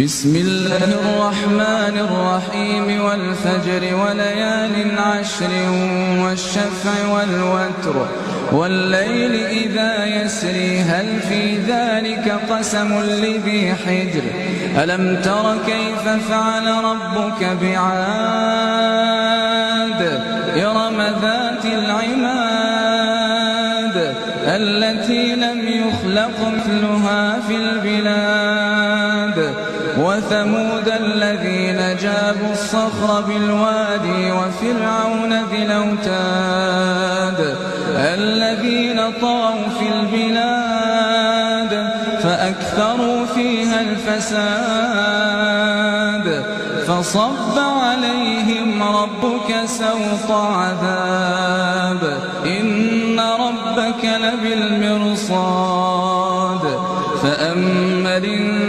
بسم الله الرحمن الرحيم والفجر وليال عشر والشفع والوتر والليل إذا يسري هل في ذلك قسم لذي حجر ألم تر كيف فعل ربك بعاد إرم ذات العماد التي لم يخلق مثلها في البلاد وثمود الذين جابوا الصخر بالوادي وفرعون ذي الأوتاد الذين طغوا في البلاد فأكثروا فيها الفساد فصب عليهم ربك سوط عذاب إن ربك لبالمرصاد فأما